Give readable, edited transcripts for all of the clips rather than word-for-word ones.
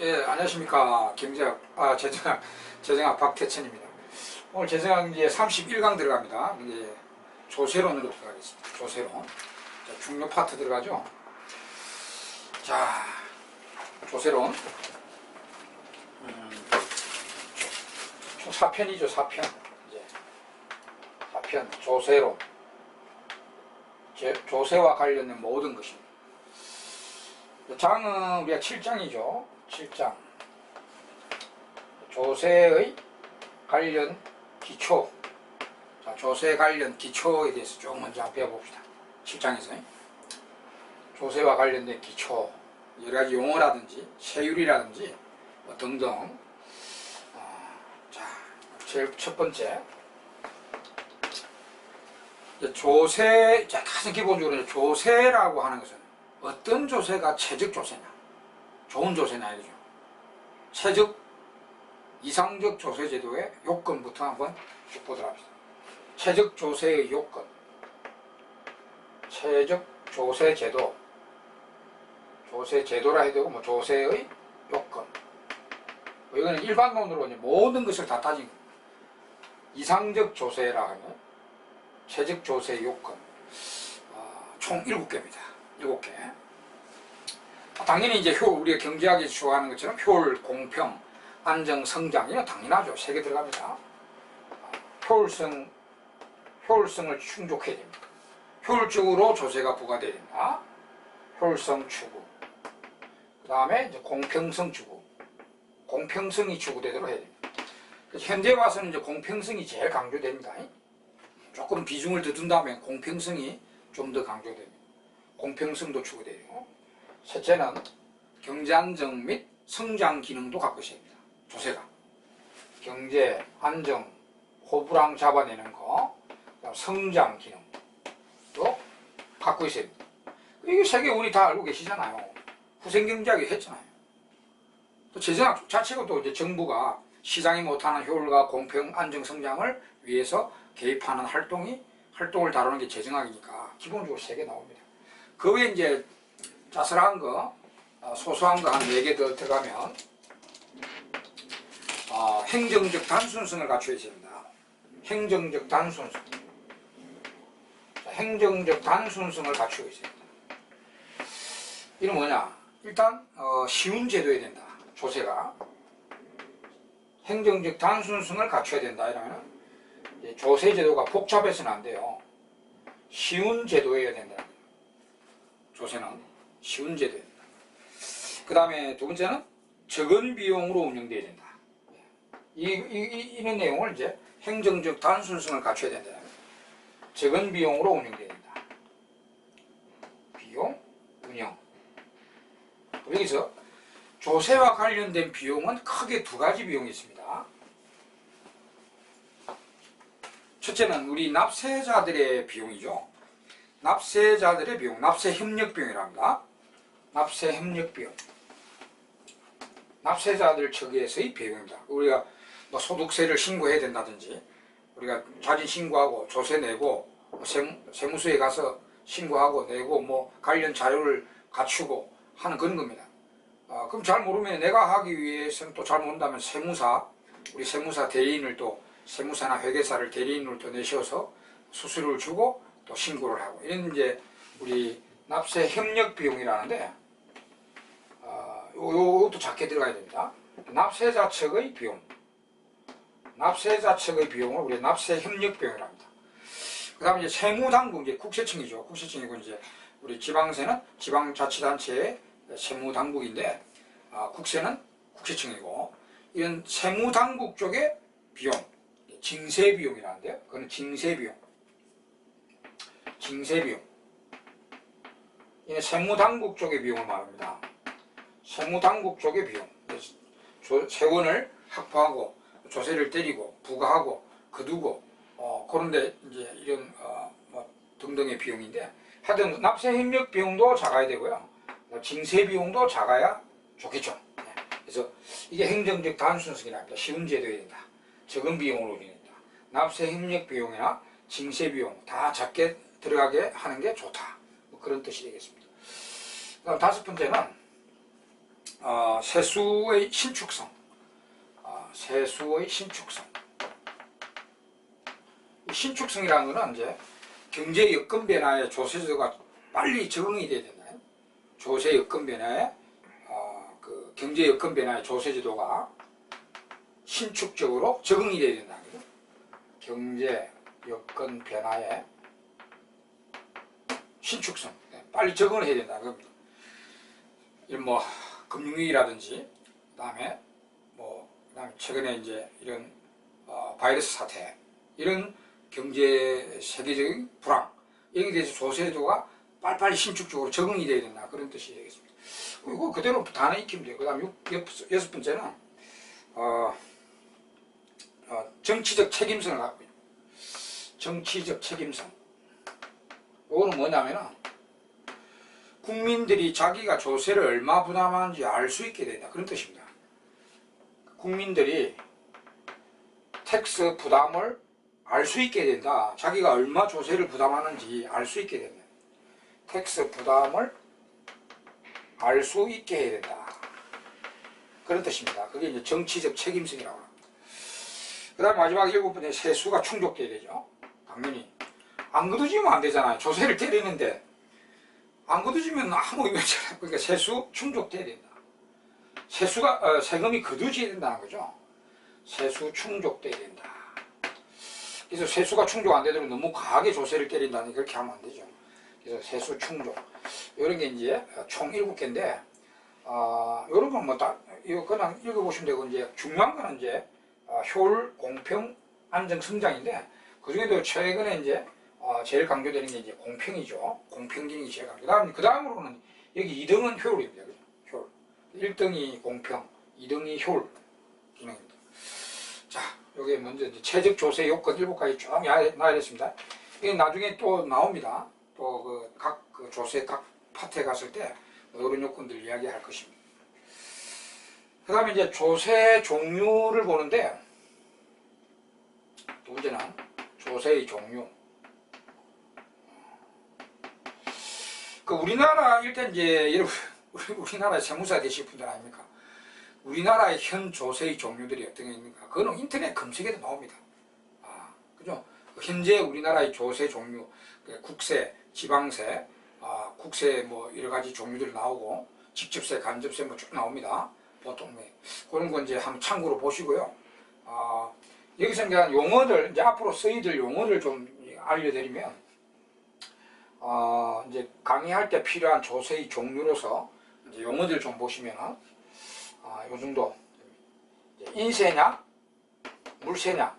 예, 안녕하십니까. 재정학 박태천입니다. 오늘 재정학 이제 31강 들어갑니다. 이제 조세론으로 들어가겠습니다. 조세론. 자, 중요 파트 들어가죠. 자, 조세론. 총 4편이죠, 4편. 이제 4편, 조세론. 조세와 관련된 모든 것입니다. 장은 우리가 7장이죠. 7장. 조세의 관련 기초. 자, 조세 관련 기초에 대해서 쭉 먼저 배워봅시다. 7장에서. 조세와 관련된 기초. 여러가지 용어라든지, 세율이라든지, 뭐 등등. 자, 제일 첫 번째. 조세, 자, 가장 기본적으로 조세라고 하는 것은 어떤 조세가 최적 조세냐, 좋은 조세냐 이거죠. 최적, 이상적 조세 제도의 요건부터 한번 쭉 보도록 합시다. 최적 조세의 요건, 최적 조세 제도, 조세 제도라 해도 되고 뭐 조세의 요건. 이거는 일반론으로 모든 것을 다 따진 겁니다. 이상적 조세라 하면 최적 조세 요건, 총 7개입니다. 7개. 당연히 이제 우리가 경제학에서 추구하는 것처럼 효율, 공평, 안정, 성장, 이건 당연하죠. 3개 들어갑니다. 효율성을 충족해야 됩니다. 효율적으로 조세가 부과돼야 된다. 효율성 추구. 그 다음에 이제 공평성 추구. 공평성이 추구되도록 해야 됩니다. 현재 와서는 이제 공평성이 제일 강조됩니다. 조금 비중을 더 둔다면 공평성이 좀 더 강조됩니다. 공평성도 추구돼요. 셋째는 경제 안정 및 성장 기능도 갖고 있어야 됩니다. 조세가. 경제 안정, 호불항 잡아내는 거, 성장 기능도 갖고 있어야 됩니다. 이게 세계 우리 다 알고 계시잖아요. 후생경제학이 했잖아요. 또 재정학 자체가 또 이제 정부가 시장이 못하는 효율과 공평, 안정, 성장을 위해서 개입하는 활동을 다루는 게 재정학이니까 기본적으로 3개 나옵니다. 그 외에 이제 자잘한 거, 소소한 거 한 4개 더 들어가면, 행정적 단순성을 갖춰야 됩니다. 행정적 단순성. 행정적 단순성을 갖추고 있어야 됩니다. 이는 뭐냐? 일단, 쉬운 제도여야 된다. 조세가. 행정적 단순성을 갖춰야 된다. 이러면 조세 제도가 복잡해서는 안 돼요. 쉬운 제도여야 된다. 조세는 쉬운 제도여야 된다. 그 다음에 두 번째는 적은 비용으로 운영돼야 된다. 이런 내용을 이제 행정적 단순성을 갖춰야 된다. 적은 비용으로 운영돼야 된다. 비용, 운영. 여기서 조세와 관련된 비용은 크게 2가지 비용이 있습니다. 첫째는 우리 납세자들의 비용이죠. 납세자들의 비용, 납세협력비용이랍니다. 납세협력비용. 납세자들 측에서의 비용입니다. 우리가 뭐 소득세를 신고해야 된다든지, 우리가 자진 신고하고 조세 내고, 세무서에 가서 신고하고 내고, 뭐 관련 자료를 갖추고 하는 그런 겁니다. 그럼 잘 모르면 내가 하기 위해서는 또 잘 모른다면 우리 세무사 대리인을 또 세무사나 회계사를 대리인으로 또 내셔서 수수료를 주고 또 신고를 하고, 이런 이제 우리 납세 협력 비용이라는데, 요것도 작게 들어가야 됩니다. 납세자 측의 비용. 납세자 측의 비용을 우리 납세 협력 비용이라 합니다. 그 다음에 이제 세무당국, 이제 국세청이죠. 국세청이고, 이제 우리 지방세는 지방자치단체의 세무당국인데, 국세는 국세청이고, 이런 세무당국 쪽의 비용, 징세비용이라는데요. 그건 징세비용. 징세비용. 이게 세무당국 쪽의 비용을 말합니다. 세무당국 쪽의 비용. 세원을 확보하고, 조세를 때리고, 부과하고, 거두고, 그런데 이제 이런, 등등의 비용인데, 하여튼 납세협력 비용도 작아야 되고요. 징세비용도 작아야 좋겠죠. 그래서 이게 행정적 단순성이랍니다. 쉬운 제도여야 된다. 적은 비용으로 운영된다. 납세협력 비용이나 징세비용 다 작게 들어가게 하는 게 좋다. 뭐 그런 뜻이 되겠습니다. 그다음 5번째는 세수의 신축성, 세수의 신축성. 신축성이라는 것은 이제 경제 여건 변화에 조세제도가 빨리 적응이 돼야 된다. 조세 여건 변화에 그 경제 여건 변화에 조세제도가 신축적으로 적응이 돼야 된다. 경제 여건 변화에 신축성, 빨리 적응을 해야 된다. 이런 뭐 금융위기라든지 그다음에 최근에 이제 이런 바이러스 사태, 이런 경제 세계적인 불황, 여기에 대해서 조세제도가 빨리빨리 신축적으로 적응이 돼야 된다. 그런 뜻이 되겠습니다. 이거 그대로 단어 익히면 돼요. 그 다음 여섯 번째는 정치적 책임성을 갖고 있는, 정치적 책임성. 이거는 뭐냐면은 국민들이 자기가 조세를 얼마 부담하는지 알 수 있게 된다. 그런 뜻입니다. 국민들이 텍스 부담을 알 수 있게 된다. 자기가 얼마 조세를 부담하는지 알 수 있게 된다. 텍스 부담을 알 수 있게 해야 된다. 그런 뜻입니다. 그게 이제 정치적 책임성이라고 합니다. 그 다음 마지막 일곱 번째, 세수가 충족돼야 되죠. 당연히. 안 거두지면 안 되잖아요. 조세를 때리는데 안 거두지면 아무 의미 없잖아요. 그러니까 세수 충족돼야 된다. 세금이 거두져야 된다는 거죠. 세수 충족돼야 된다. 그래서 세수가 충족 안 되도록 너무 과하게 조세를 때린다니 그렇게 하면 안 되죠. 그래서 세수 충족. 이런 게 이제 총 7개인데, 이런 건 이거 그냥 읽어보시면 되고, 이제 중요한 거는 이제, 효율, 공평, 안정, 성장인데, 그 중에도 최근에 이제, 제일 강조되는 게 이제 공평이죠. 공평 기능이 제일 강조. 그 다음으로는 여기 2등은 효율입니다. 그죠? 효율. 1등이 공평, 2등이 효율 기능입니다. 자, 여기 먼저 이제 최적 조세 요건 7가지 쭉 나열했습니다. 이게 나중에 또 나옵니다. 또 각 조세 각 파트에 갔을 때 이런 요건들 이야기할 것입니다. 그 다음에 이제 조세 종류를 보는데, 두 번째는 조세의 종류. 우리나라, 일단 이제 여러분, 우리나라 세무사 되실 분들 아닙니까? 우리나라의 현 조세의 종류들이 어떤 게 있는가? 그거는 인터넷 검색에도 나옵니다. 그죠? 현재 우리나라의 조세 종류, 국세, 지방세, 국세 뭐 여러 가지 종류들이 나오고, 직접세, 간접세 뭐 쭉 나옵니다. 보통 그런 건 이제 한번 참고로 보시고요. 여기서 이제 용어들, 이제 앞으로 쓰이들 용어를 좀 알려드리면, 이제 강의할 때 필요한 조세의 종류로서 이제 용어들 좀 보시면은, 요 정도. 인세냐, 물세냐.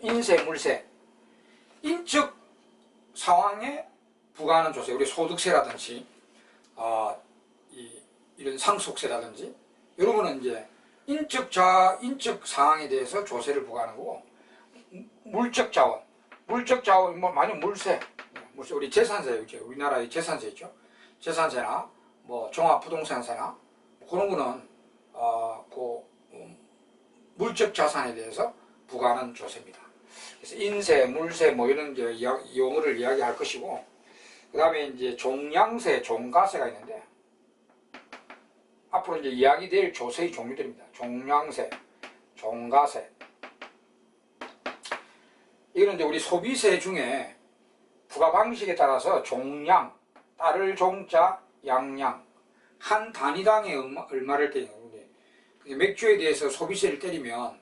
인세, 물세. 인적 상황에 부과하는 조세, 우리 소득세라든지, 이런 상속세라든지, 이런 거는 이제 인적 상황에 대해서 조세를 부과하는 거고, 물적 자원, 만약 물세, 우리 재산세, 우리나라의 재산세 있죠. 재산세나, 종합부동산세나, 그런 거는, 물적 자산에 대해서 부과하는 조세입니다. 그래서 인세, 물세, 이런 용어를 이야기할 것이고, 그 다음에 이제 종량세, 종가세가 있는데, 앞으로 이제 이야기될 조세의 종류들입니다. 종량세, 종가세. 이거는 이제 우리 소비세 중에 부과 방식에 따라서 종량, 따를 종자, 양량, 한 단위당에 얼마를 때리는 건데, 맥주에 대해서 소비세를 때리면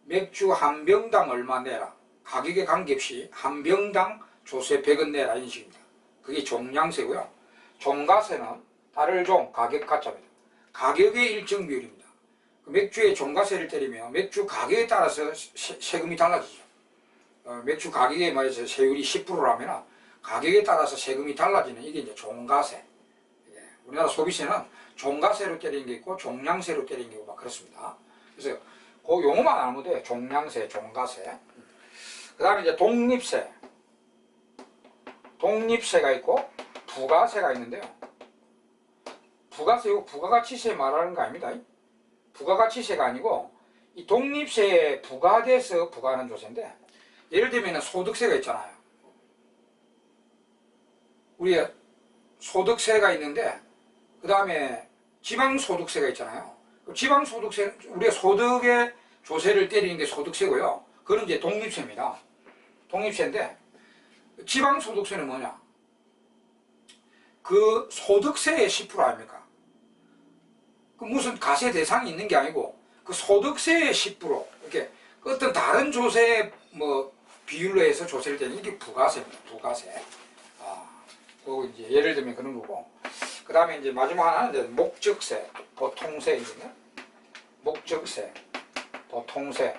맥주 한 병당 얼마 내라. 가격에 관계없이 한 병당 조세 100원 내라. 이런 식입니다. 그게 종량세고요. 종가세는 따를 종, 가격 가짜입니다. 가격의 일정 비율입니다. 맥주에 종가세를 때리면 맥주 가격에 따라서 세금이 달라지죠. 맥주 가격에 말해서 세율이 10%라면 가격에 따라서 세금이 달라지는 이게 이제 종가세. 우리나라 소비세는 종가세로 때리는 게 있고 종량세로 때리는 게 있고 막 그렇습니다. 그래서 그 용어만 알면 돼. 종량세, 종가세. 그 다음에 이제 독립세. 독립세가 있고 부가세가 있는데요. 부가세, 이거 부가가치세 말하는 거 아닙니다. 부가가치세가 아니고 이 독립세에 부과돼서 부과하는 조세인데, 예를 들면 소득세가 있잖아요. 우리 소득세가 있는데, 그 다음에 지방소득세가 있잖아요. 지방소득세, 우리가 소득의 조세를 때리는 게 소득세고요. 그건 이제 독립세입니다. 독립세인데, 지방소득세는 뭐냐? 그 소득세의 10% 아닙니까? 그 무슨 가세 대상이 있는 게 아니고, 그 소득세의 10%, 이렇게 어떤 다른 조세 뭐 비율로 해서 조세를 때리는 게 부가세입니다. 부가세. 그 이제 예를 들면 그런 거고. 그 다음에 이제 마지막 하나는 이제 목적세, 보통세, 목적세, 보통세.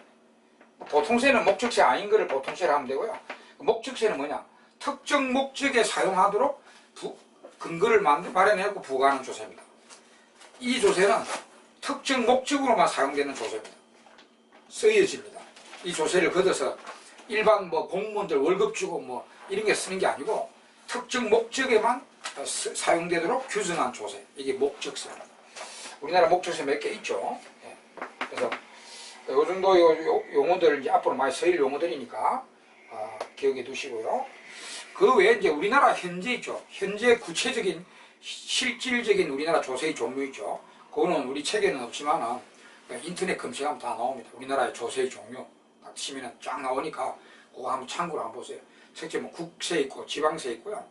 보통세는 목적세 아닌 거를 보통세로 하면 되고요. 목적세는 뭐냐? 특정 목적에 사용하도록 근거를 마련해서 부과하는 조세입니다. 이 조세는 특정 목적으로만 사용되는 조세입니다. 쓰여집니다. 이 조세를 걷어서 일반 뭐 공무원들 월급 주고 뭐 이런 게 쓰는 게 아니고 특정 목적에만 사용되도록 규정한 조세. 이게 목적세입니다. 우리나라 목적세 몇 개 있죠. 예. 그래서 요 정도 용어들을 이제 앞으로 많이 쓰일 용어들이니까 기억해 두시고요. 그 외에 이제 우리나라 현재 있죠. 현재 구체적인 실질적인 우리나라 조세의 종류 있죠. 그거는 우리 책에는 없지만은 인터넷 검색하면 다 나옵니다. 우리나라의 조세의 종류 치면은 쫙 나오니까 그거 한번 참고로 한번 보세요. 특히 뭐 국세 있고 지방세 있고요.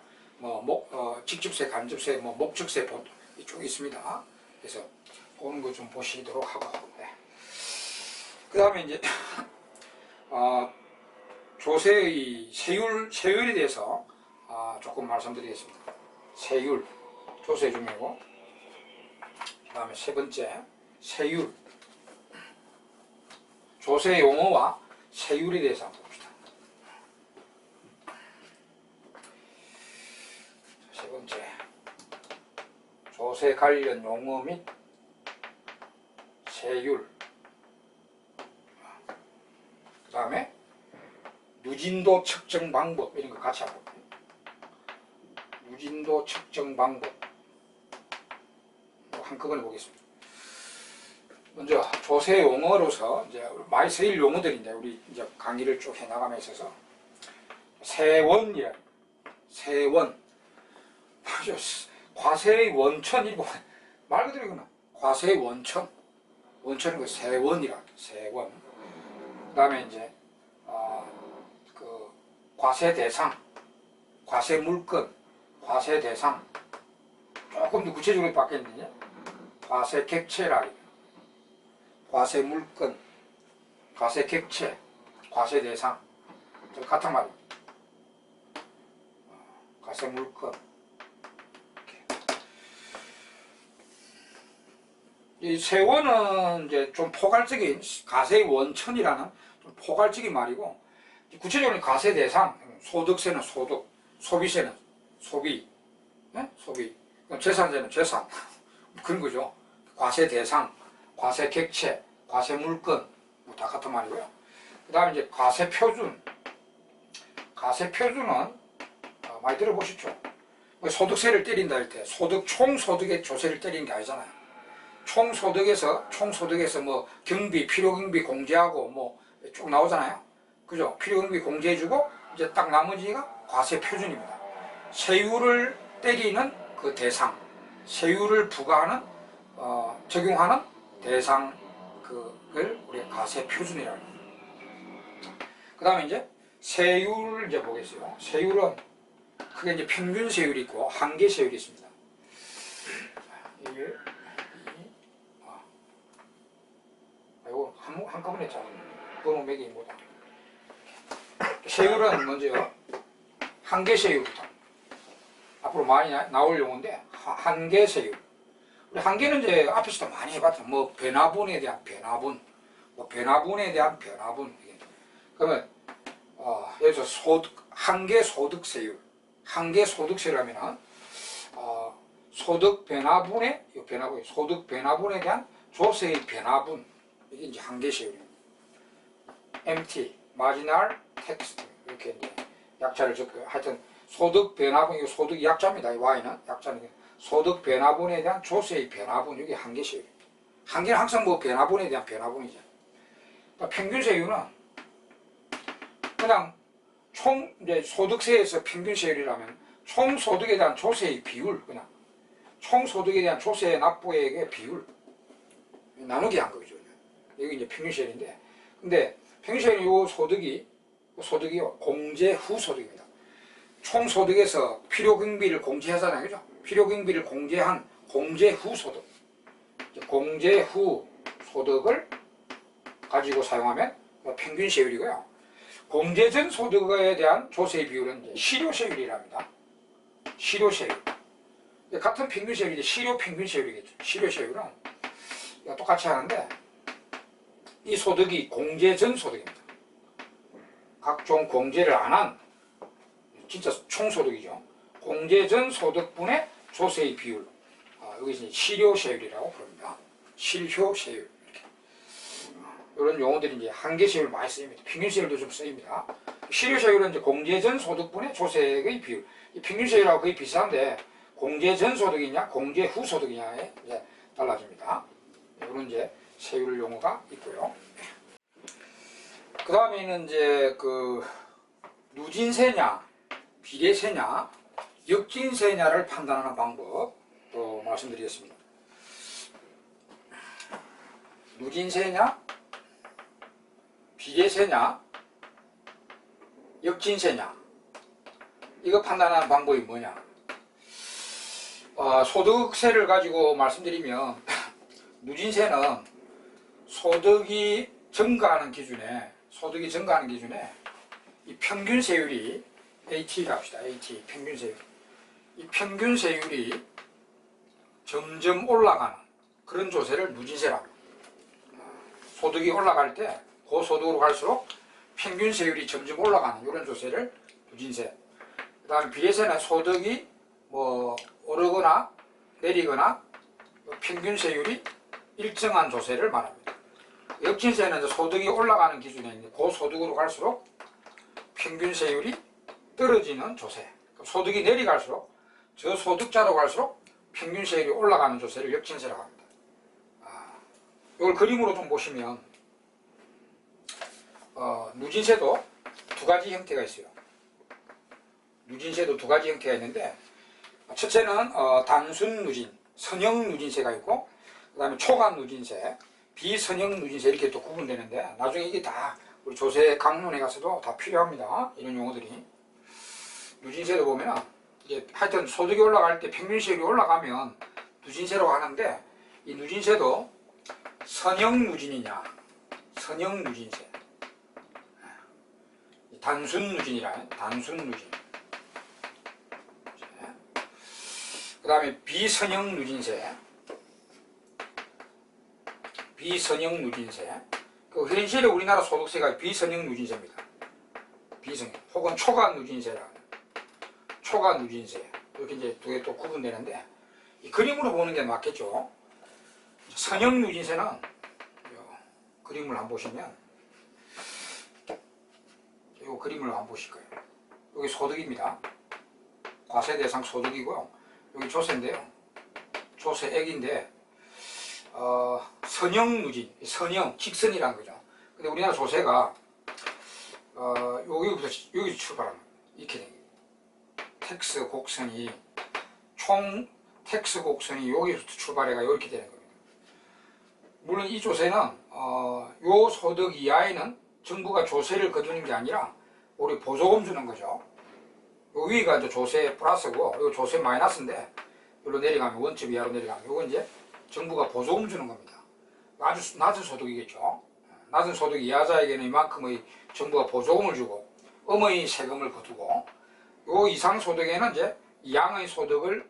직접세, 간접세, 목적세 이쪽에 있습니다. 그래서 그런 거 좀 보시도록 하고. 네. 그 다음에 이제 조세의 세율에 대해서 조금 말씀드리겠습니다. 세율, 조세 중이고, 그 다음에 세 번째, 세율. 조세 용어와 세율에 대해서 한번 봅시다. 세 번째, 조세 관련 용어 및 세율. 그 다음에 누진도 측정 방법, 이런 거 같이 한번 볼게요. 누진도 측정 방법 한꺼번에 보겠습니다. 먼저 조세 용어로서 이제 많이 쓰일 용어들인데 우리 이제 강의를 쭉 해나감에 있어서 세원이야. 세원. 과세의 원천 이거 말 그대로 이거는 과세의 원천. 원천은 그 세원이라. 세원. 그다음에 이제 그 과세 대상, 과세 물건, 과세 대상. 조금 더 구체적으로 바뀌었는데 과세 객체라. 과세 물건, 과세 객체, 과세 대상. 같은 말입니다. 과세 물건. 이 세원은 이제 좀 포괄적인 과세의 원천이라는 좀 포괄적인 말이고, 구체적으로 과세 대상, 소득세는 소득, 소비세는 소비, 네? 소비, 재산세는 재산, 그런 거죠. 과세 대상, 과세 객체, 과세 물건, 뭐 다 같은 말이고요. 그 다음에 이제 과세 표준. 과세 표준은 많이 들어보셨죠? 소득세를 때린다 할 때 총 소득의 조세를 때리는 게 아니잖아요. 총소득에서 뭐 경비, 필요경비 공제하고 뭐 쭉 나오잖아요. 그죠? 필요경비 공제해주고 이제 딱 나머지가 과세 표준입니다. 세율을 때리는 그 대상, 세율을 부과하는 적용하는 대상 그걸 우리가 과세 표준이라고 합니다. 그 다음에 이제 세율 이제 보겠어요. 세율은 크게 이제 평균 세율이 있고 한계 세율이 있습니다. 1, 2, 이거 한꺼번에 짜는 번호 매기 못하. 세율은 먼저 한계 세율부터 앞으로 많이 나올 용어인데 한계 세율. 우리 한계는 이제 앞에서도 많이 해봤죠. 뭐 변화분에 대한 변화분, 뭐 변화분에 대한 변화분. 그러면 여기서 한계 소득세율, 한계 소득세라면은 소득 변화분의 변화분, 소득 변화분에 대한 조세의 변화분, 이게 이제 한계 세율입니다. MT, 마지널 텍스트 이렇게 이제 약자를 적고요. 하여튼 소득 변화분, 이거 소득 약자입니다. 이 Y는 약자는 소득 변화분에 대한 조세의 변화분, 이게 한계 세율입니다. 한계는 항상 뭐 변화분에 대한 변화분이죠. 그러니까 평균 세율은 그냥 총 이제 소득세에서 평균 세율이라면 총 소득에 대한 조세의 비율, 그냥 총 소득에 대한 조세 납부액의 비율 나누기 한 거죠. 여기 이제 평균세율인데, 근데 평균세율은 요 소득이요 공제 후 소득입니다. 총 소득에서 필요경비를 공제하잖아요, 그죠? 필요경비를 공제한 공제 후 소득, 공제 후 소득을 가지고 사용하면 평균세율이고요. 공제 전 소득에 대한 조세 비율은 이제 실효세율이랍니다. 실효세율. 같은 평균세율이 이제 실효평균세율이겠죠. 실효세율은 똑같이 하는데, 이 소득이 공제 전 소득입니다. 각종 공제를 안 한 진짜 총소득이죠. 공제 전 소득분의 조세의 비율, 여기서 실효세율이라고 부릅니다. 실효세율. 이렇게. 이런 용어들이 이제 한계세율 많이 쓰입니다. 평균세율도 좀 쓰입니다. 실효세율은 이제 공제 전 소득분의 조세의 비율. 이 평균세율하고 거의 비슷한데, 공제 전 소득이냐, 공제 후 소득이냐에 이제 달라집니다. 이런 이제 세율 용어가 있고요. 그 다음에는 이제 그 누진세냐, 비례세냐, 역진세냐를 판단하는 방법 또 말씀드리겠습니다. 누진세냐, 비례세냐, 역진세냐, 이거 판단하는 방법이 뭐냐? 소득세를 가지고 말씀드리면 누진세는 소득이 증가하는 기준에 이 평균세율이 AT라고 합시다. AT 평균세율. 이 평균세율이 점점 올라가는 그런 조세를 누진세라고. 소득이 올라갈 때 고소득으로 갈수록 평균세율이 점점 올라가는 이런 조세를 누진세. 그 다음에 비례세는 소득이 뭐 오르거나 내리거나 평균세율이 일정한 조세를 말합니다. 역진세는 소득이 올라가는 기준에 있는 고소득으로 갈수록 평균세율이 떨어지는 조세. 소득이 내려갈수록 저소득자로 갈수록 평균세율이 올라가는 조세를 역진세라고 합니다. 이걸 그림으로 좀 보시면 누진세도 두 가지 형태가 있어요. 누진세도 두 가지 형태가 있는데, 첫째는 단순 누진, 선형 누진세가 있고, 그 다음에 초간 누진세, 비선형 누진세 이렇게 또 구분되는데, 나중에 이게 다 우리 조세 강론에 가서도 다 필요합니다. 이런 용어들이. 누진세도 보면 이게 하여튼 소득이 올라갈 때 평균세율이 올라가면 누진세라고 하는데, 이 누진세도 선형 누진이냐, 선형 누진세, 단순 누진이라 단순 누진. 그 다음에 비선형 누진세, 비선형 누진세. 그 현실에 우리나라 소득세가 비선형 누진세입니다. 비선형 혹은 초과 누진세라. 초과 누진세. 이렇게 이제 두 개 또 구분되는데, 이 그림으로 보는 게 맞겠죠. 선형 누진세는 그림을 한번 보시면, 이 그림을 한번 보실 거예요. 여기 소득입니다. 과세 대상 소득이고요. 여기 조세인데요. 조세액인데, 선형 누진, 선형, 직선이라는 거죠. 근데 우리나라 조세가, 여기서 출발합니다. 이렇게 된 거예요. 텍스 곡선이, 총 텍스 곡선이 여기서 출발해가 이렇게 되는 겁니다. 물론 이 조세는, 요 소득 이하에는 정부가 조세를 거두는 게 아니라, 우리 보조금 주는 거죠. 요 위가 이제 조세 플러스고, 요 조세 마이너스인데, 여기로 내려가면, 원점 이하로 내려가면, 요건 이제 정부가 보조금 주는 겁니다. 아주 낮은 소득이겠죠. 낮은 소득 이하자에게는 이만큼의 정부가 보조금을 주고, 엄의 세금을 거두고, 요 이상 소득에는 이제 양의 소득을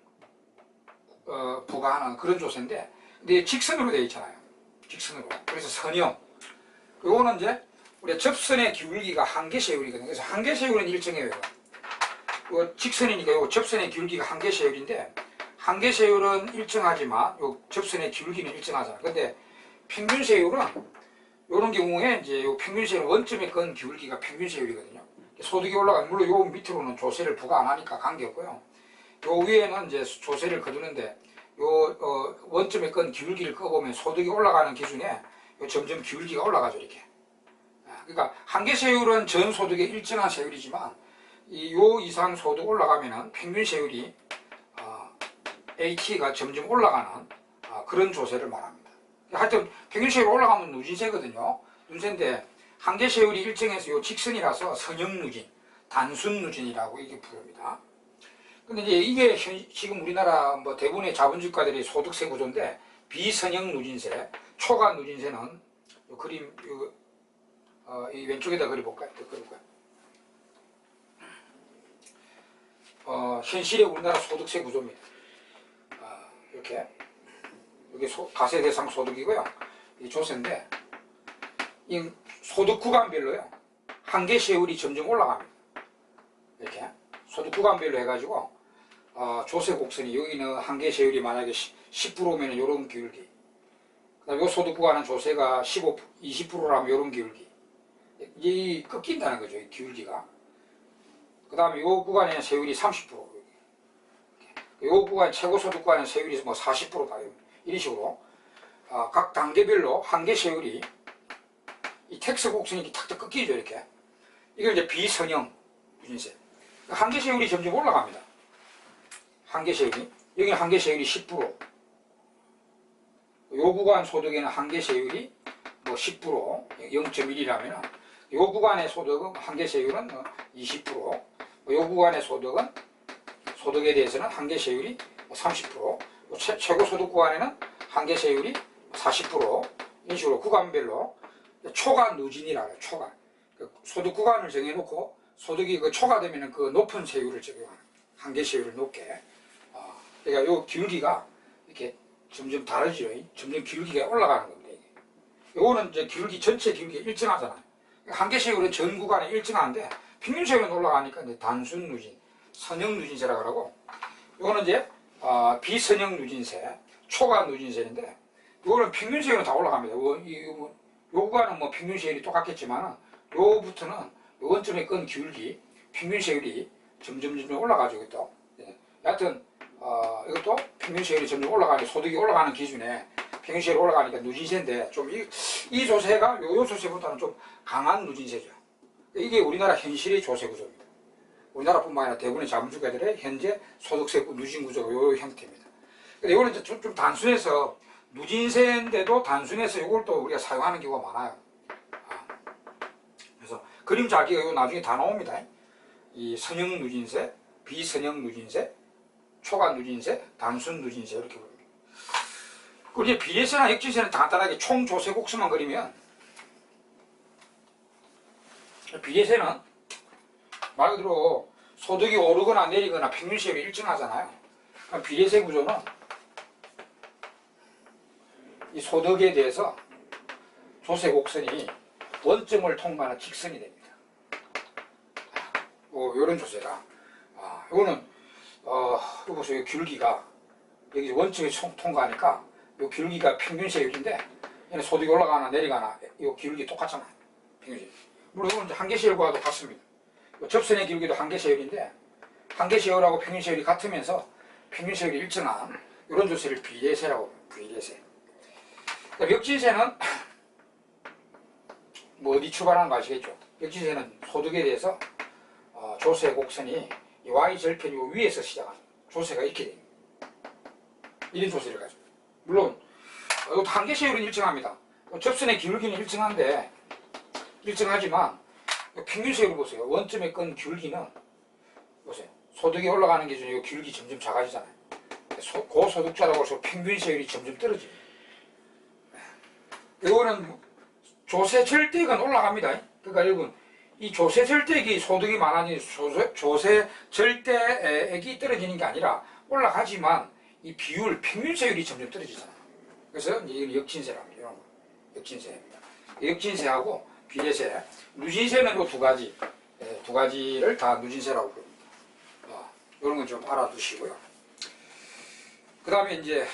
부과하는 그런 조세인데, 근데 직선으로 되어 있잖아요. 직선으로. 그래서 선형. 요거는 이제 우리 접선의 기울기가 한계세율이거든요. 그래서 한계세율은 일정해요. 요 직선이니까 요 접선의 기울기가 한계세율인데, 한계세율은 일정하지만 요 접선의 기울기는 일정하잖아요. 근데 평균세율은 요런 경우에 이제 요 평균세율 원점에 건 기울기가 평균세율이거든요. 소득이 올라가면, 물론 요 밑으로는 조세를 부과 안 하니까 관계없고요. 요 위에는 이제 조세를 거두는데, 요 원점에 건 기울기를 꺼보면 소득이 올라가는 기준에 요 점점 기울기가 올라가죠, 이렇게. 그러니까 한계세율은 전 소득의 일정한 세율이지만, 요 이상 소득 올라가면은 평균세율이 AT가 점점 올라가는 그런 조세를 말합니다. 하여튼 평균세율이 올라가면 누진세거든요. 누진세인데 한계세율이 일정해서 요 직선이라서 선형누진, 단순누진이라고 이게 부릅니다. 근데 이제 이게 지금 우리나라 뭐 대부분의 자본주의가들의 소득세 구조인데 비선형 누진세, 초과 누진세는 요 그림 이 왼쪽에다 그려볼까요? 그려볼까요? 현실의 우리나라 소득세 구조입니다. 이렇게 이게 가세 대상 소득이고요. 이 조세인데 이 소득 구간별로요. 한계세율이 점점 올라갑니다. 이렇게 소득 구간별로 해가지고 조세 곡선이 여기는 한계세율이 만약에 10%면 이런 기울기, 그다음에 이 소득 구간은 조세가 15, 20%라면 이런 기울기, 이 꺾인다는 거죠. 이 기울기가. 그 다음에 이 구간에는 세율이 30%, 이 구간 최고 소득 구간은 세율이 뭐 40%다 이런 식으로 각 단계별로 한계세율이 이 텍스 곡선이 이렇게 탁탁 꺾이죠. 이렇게. 이걸 이제 비선형 누진세. 한계세율이 점점 올라갑니다. 한계세율이. 여기는 한계세율이 10%. 요 구간 소득에는 한계세율이 뭐 10%, 0.1이라면 요 구간의 소득은 한계세율은 20%, 요 구간의 소득에 대해서는 한계세율이 30%, 최고 소득 구간에는 한계세율이 40%, 이런 식으로 구간별로 초과 누진이라고 해요. 초과. 소득 구간을 정해놓고 소득이 초과되면 그 높은 세율을 적용하는, 한계세율을 높게. 그러니까 요 기울기가 이렇게 점점 다르죠. 점점 기울기가 올라가는 겁니다. 요거는 이제 기울기, 전체 기울기가 일정하잖아요. 한계세율은 전 구간에 일정한데 평균세율은 올라가니까 이제 단순 누진, 선형 누진세라고 하고, 요거는 이제 비선형 누진세, 초과 누진세인데 요거는 평균세율은 다 올라갑니다. 요 구간은 뭐 평균세율이 똑같겠지만 요부터는 요 원점의 끈 기울기, 평균세율이 점점 올라가죠. 또 여하튼 이것도 평균세율이 점점 올라가니 소득이 올라가는 기준에 평균세율이 올라가니까 누진세인데 좀 이 조세가 요 조세보다는 좀 강한 누진세죠. 이게 우리나라 현실의 조세 구조입니다. 우리나라뿐만 아니라 대부분의 자본주의가들의 현재 소득세 누진 구조가 요 형태입니다. 근데 이거는 이제 좀 단순해서 누진세인데도 단순해서 이걸 또 우리가 사용하는 경우가 많아요. 그래서 그림 짜기가 이거 나중에 다 나옵니다. 이 선형 누진세, 비선형 누진세, 초과 누진세, 단순 누진세 이렇게 부릅니다. 그리고 이제 비례세나 역진세는 간단하게 총 조세 곡선만 그리면, 비례세는 말 그대로 소득이 오르거나 내리거나 평균세율이 일정하잖아요. 그럼 비례세 구조는 이 소득에 대해서 조세 곡선이 원점을 통과하는 직선이 됩니다. 이런 조세가. 이거는 이거 보세요. 기울기가 여기 원점에 통과하니까 이 기울기가 평균세율인데 얘는 소득이 올라가나 내리거나 이 기울기 똑같잖아요. 평균세율. 물론 이건 한계세율과도 같습니다. 접선의 기울기도 한계세율인데 한계세율하고 평균세율이 같으면서 평균세율이 일정한 이런 조세를 비례세라고 합니다. 비례세. 역진세는 뭐 어디 출발하는 거 아시겠죠? 역진세는 소득에 대해서 조세 곡선이 이 Y절편 위에서 시작하는 조세가 이렇게 됩니다. 이런 조세를 가지고. 물론 이것도 한계세율은 일정합니다. 접선의 기울기는 일정하지만 평균세율을 보세요. 원점의 끈 기울기는 보세요. 소득이 올라가는 기준에 이 기울기 점점 작아지잖아요. 고소득자라고 해서 평균세율이 점점 떨어집니다. 이거는 조세 절대액은 올라갑니다. 그러니까 여러분 이 조세 절대액이 소득이 많아지니 조세 절대액이 떨어지는 게 아니라 올라가지만 이 비율 평균세율이 점점 떨어지잖아요. 그래서 이건 역진세랍니다. 이런 거. 역진세입니다. 역진세하고 비례세, 누진세는 이 두 가지를 다 누진세라고 부릅니다. 이런 건 좀 알아두시고요. 그 다음에 이제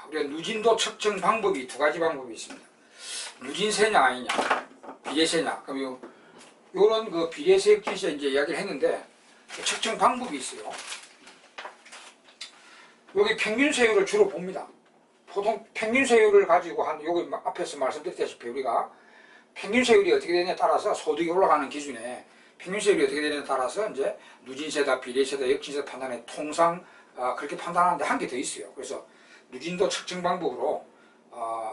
우리가 누진도 측정 방법이 두 가지 방법이 있습니다. 누진세냐 아니냐, 비례세냐. 그럼 요런 그 비례세, 역진세 이제 이야기를 했는데 측정 방법이 있어요. 여기 평균세율을 주로 봅니다. 보통 평균세율을 가지고 여기 앞에서 말씀드렸다시피 우리가 평균세율이 어떻게 되느냐에 따라서 소득이 올라가는 기준에 평균세율이 어떻게 되느냐에 따라서 이제 누진세다, 비례세다, 역진세 판단의 통상 그렇게 판단하는데 한 개 더 있어요. 그래서 누진도 측정 방법으로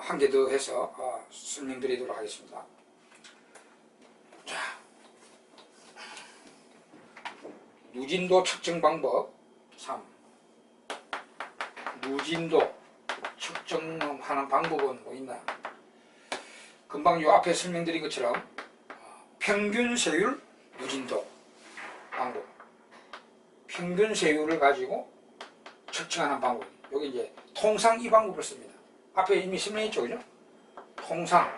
한 개 더 해서 설명드리도록 하겠습니다. 자, 누진도 측정 방법 3. 누진도 측정하는 방법은 뭐 있나요? 금방 요 앞에 설명드린 것처럼 평균 세율 누진도 방법, 평균 세율을 가지고 측정하는 방법. 여기 이제 통상 이 방법을 씁니다. 앞에 이미 설명했죠, 그죠? 통상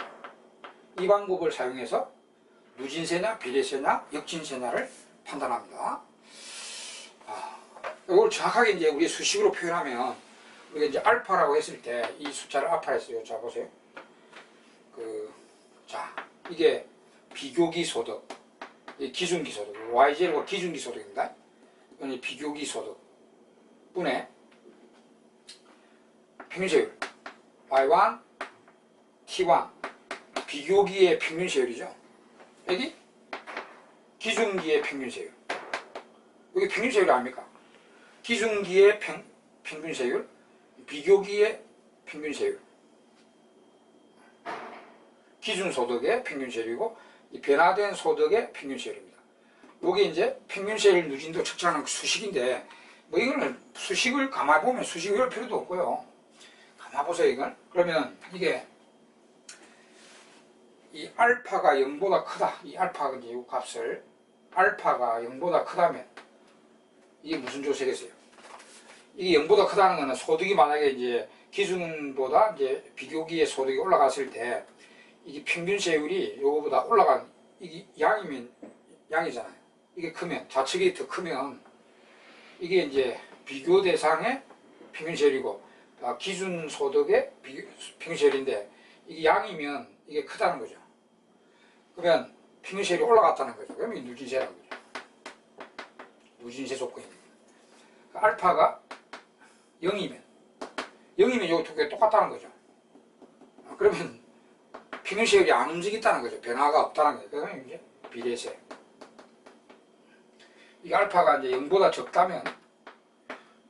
이 방법을 사용해서 누진세냐, 비례세냐, 역진세냐를 판단합니다. 이걸 정확하게 이제 우리 수식으로 표현하면 우리가 이제 알파라고 했을 때 이 숫자를 알파 했어요. 자 보세요. 자 이게 비교기 소득, 기준기 소득, YZ가 기준기 소득입니다. 이건 비교기 소득 분의 평균세율 Y1, T1 비교기의 평균세율이죠. 여기 기준기의 평균세율. 여기 평균세율이 아닙니까? 기준기의 평균세율, 비교기의 평균세율. 기준소득의 평균세율이고 이 변화된 소득의 평균세율입니다. 이게 이제 평균세율 누진도 측정하는 수식인데 뭐 이거는 수식을 가만히 보면 수식 외울 필요도 없고요. 가만히 보세요 이걸. 그러면 이게 이 알파가 0보다 크다. 이 알파가 이제 이 값을 알파가 0보다 크다면 이게 무슨 조세겠어요? 이게 0보다 크다는 거는 소득이 만약에 이제 기준보다 이제 비교기의 소득이 올라갔을 때 이게 평균세율이 요거보다 올라간 이게 양이면 양이잖아요. 이게 크면 좌측이 더 크면 이게 이제 비교 대상의 평균세율이고 기준 소득의 평균세율인데 이게 양이면 이게 크다는 거죠. 그러면 평균세율이 올라갔다는 거죠. 그러면 이게 누진세라는 거죠. 누진세 조건입니다. 알파가 0이면 요 두 개 똑같다는 거죠. 그러면 평균세율이 안 움직였다는 거죠. 변화가 없다는 거죠. 그러면 이제 비례세. 이 알파가 이제 0보다 적다면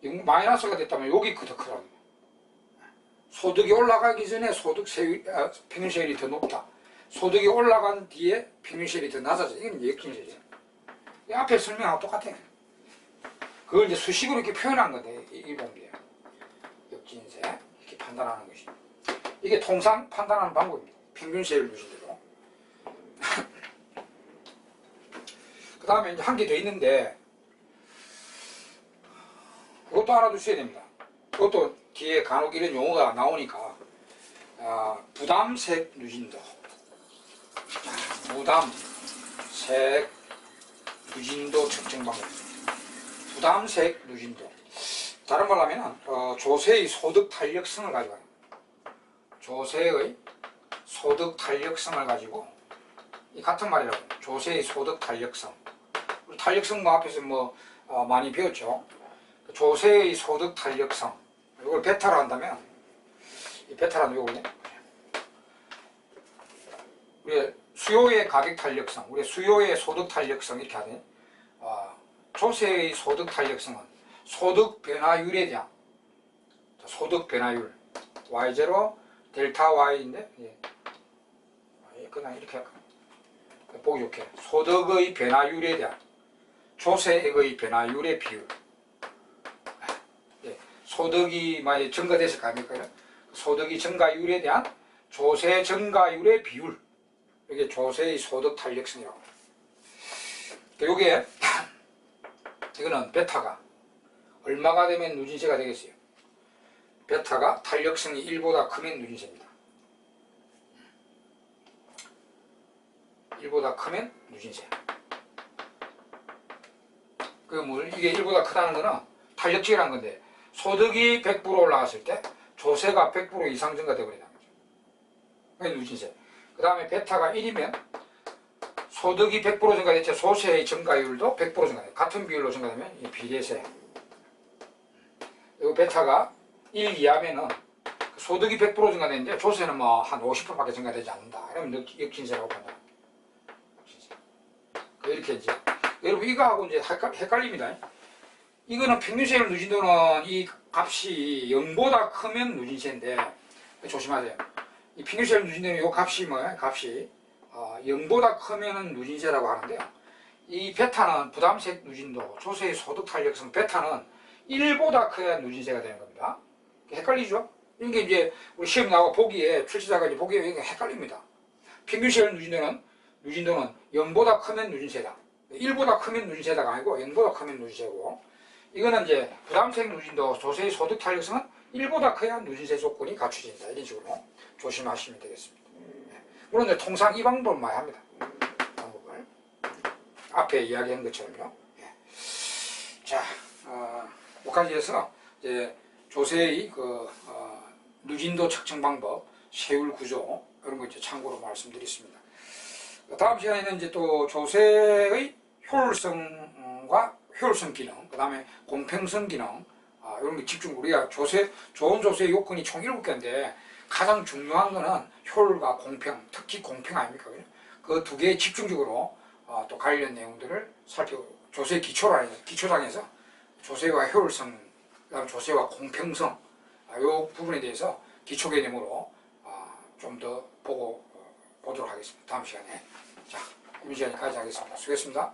마이너스가 됐다면 여기 더 크다는 거예요. 소득이 올라가기 전에 평균세율이 더 높다. 소득이 올라간 뒤에 평균세율이 더 낮아져. 이건 이제 역진세죠. 이 앞에 설명하고 똑같아요. 그걸 이제 수식으로 이렇게 표현한 건데 이 보면 돼요. 역진세 이렇게 판단하는 것이. 이게 통상 판단하는 방법입니다. 평균세율 누진대로. 그 다음에 이제 한 개 더 있는데 그것도 알아두셔야 됩니다. 그것도 뒤에 간혹 이런 용어가 나오니까 부담색 누진도. 부담색 누진도 측정 방법. 부담색 누진도. 다른 말로 하면 조세의 소득 탄력성을 가지고 조세의 소득 탄력성을 가지고 이 같은 말이라고. 조세의 소득 탄력성. 우리 탄력성 뭐 앞에서 뭐 많이 배웠죠. 조세의 소득 탄력성. 이걸 베타로 한다면 이 베타라는 요거네. 우리 수요의 가격 탄력성, 우리 수요의 소득 탄력성 이렇게 하네. 조세의 소득 탄력성은 소득 변화율에 대한 소득 변화율 Y0 델타 Y인데 그냥 이렇게 할까? 보기 좋게 소득의 변화율에 대한 조세액의 변화율의 비율. 소득이 많이 증가됐을 거 아닙니까? 소득이 증가율에 대한 조세 증가율의 비율. 이게 조세의 소득 탄력성이라고. 요게 이거는 베타가 얼마가 되면 누진세가 되겠어요? 베타가 탄력성이 1보다 크면 누진세입니다. 1보다 크면 누진세. 이게 1보다 크다는 거는 탄력적이라는 건데 소득이 100% 올라갔을 때 조세가 100% 이상 증가되어버린다는 거죠. 그게 누진세. 그 다음에 베타가 1이면 소득이 100% 증가됐죠. 조세의 증가율도 100% 증가돼요. 같은 비율로 증가되면 이 비례세. 그리고 베타가 1 이하면은 소득이 100% 증가되는데 조세는 뭐 한 50%밖에 증가되지 않는다. 그러면 역진세라고 판단합니다. 역진세. 이렇게 이제 여러분 이거하고 이제 헷갈립니다. 이거는 평균세율 누진도는 이 값이 0보다 크면 누진세인데 조심하세요. 이 평균세율 누진도는 이 값이 뭐예요? 값이 0보다 크면은 누진세라고 하는데요. 이 베타는 부담세 누진도, 조세의 소득 탄력성 베타는 1보다 커야 누진세가 되는 겁니다. 헷갈리죠? 이게 이제 우리 시험 나오고 보기에 출제자가 이제 보기에 이게 헷갈립니다. 평균세율 누진도는 0보다 크면 누진세다. 1보다 크면 누진세다가 아니고 0보다 크면 누진세고, 이거는 이제 부담세 누진도, 조세의 소득 탄력성은 1보다 커야 누진세 조건이 갖춰진다. 이런 식으로 조심하시면 되겠습니다. 물론 이제 통상 이 방법만 합니다. 방법을 앞에 이야기한 것처럼요. 자, 여기까지 해서 이제 조세의 누진도 측정 방법, 세율 구조 이런 거 이제 참고로 말씀드렸습니다. 다음 시간에는 이제 또 조세의 효율성과 효율성 기능, 그 다음에 공평성 기능, 이런 게 집중, 우리가 좋은 조세 요건이 총 7개인데 가장 중요한 거는 효율과 공평, 특히 공평 아닙니까? 그 두 개에 집중적으로 또 관련 내용들을 조세 기초장에서 조세와 효율성, 그다음 조세와 공평성, 이 부분에 대해서 기초 개념으로 좀 더 보도록 하겠습니다. 다음 시간에. 자, 이번 시간까지 하겠습니다. 수고했습니다.